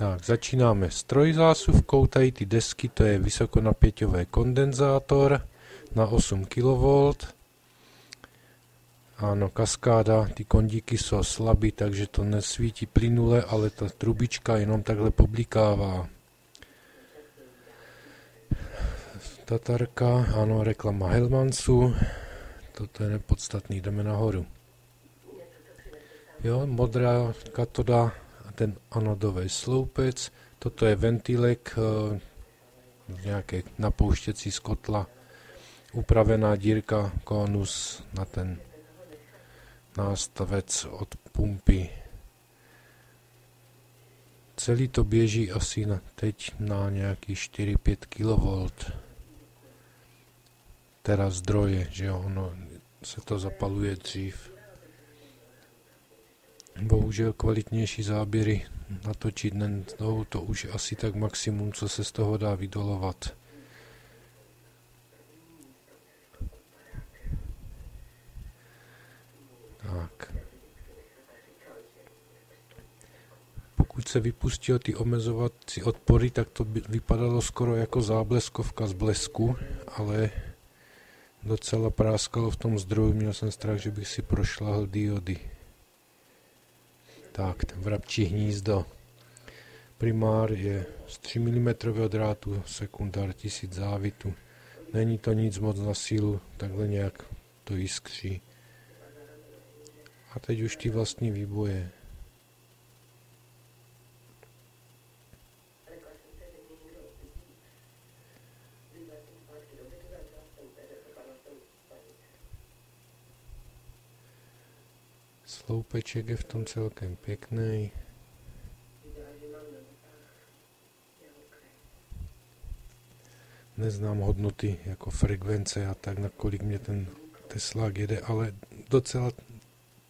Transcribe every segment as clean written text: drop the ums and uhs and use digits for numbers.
Tak, začínáme s trojzásuvkou, tady ty desky, to je vysokonapěťový kondenzátor na 8 kV. Ano, kaskáda, ty kondíky jsou slabý, takže to nesvítí plynule, ale ta trubička jenom takhle poblikává. Tatarka, ano, reklama Hellmansu, toto je nepodstatný, jdeme nahoru. Jo, modrá katoda, ten anodový sloupec, toto je ventilek, nějaké napouštěcí z kotla, upravená dírka, konus na ten nástavec od pumpy. Celý to běží asi teď na nějaký 4-5 kV. Teda zdroje, že jo, ono se to zapaluje dřív. Bohužel kvalitnější záběry natočit nejdou, to už je asi tak maximum, co se z toho dá vydolovat. Tak. Pokud se vypustilo ty omezovací odpory, tak to vypadalo skoro jako zábleskovka z blesku, ale docela práskalo v tom zdroji, měl jsem strach, že bych si prošlahl diody. Tak, ten vrabčí hnízdo. Primár je z 3 mm drátu, sekundár 1000 závitů. Není to nic moc na sílu, takhle nějak to jiskří. A teď už ty vlastní výboje. Sloupeček je v tom celkem pěkný. Neznám hodnoty jako frekvence a tak, nakolik mě ten teslák jede, ale docela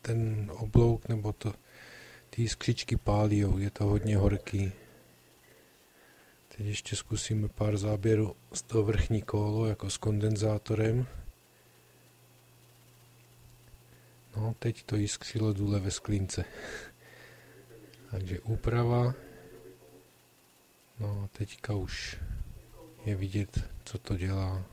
ten oblouk nebo ty skřičky pálijou, je to hodně horký. Teď ještě zkusíme pár záběrů z toho vrchní kolo jako s kondenzátorem. No, teď to jiskřilo důle ve sklince. Takže úprava. No a teďka už je vidět, co to dělá.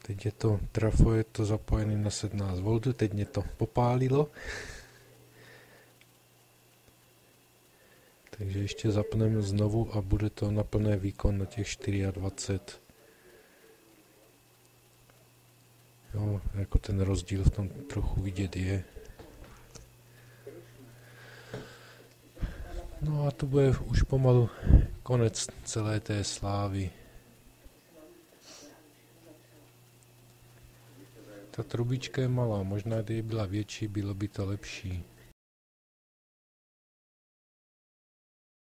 Teď je to trafo, je to zapojené na 17 V, teď mě to popálilo. Takže ještě zapneme znovu a bude to na plný výkon na těch 24. Jo, jako ten rozdíl v tom trochu vidět je. No a to bude už pomalu konec celé té slávy. Ta trubička je malá, možná kdyby byla větší, bylo by to lepší.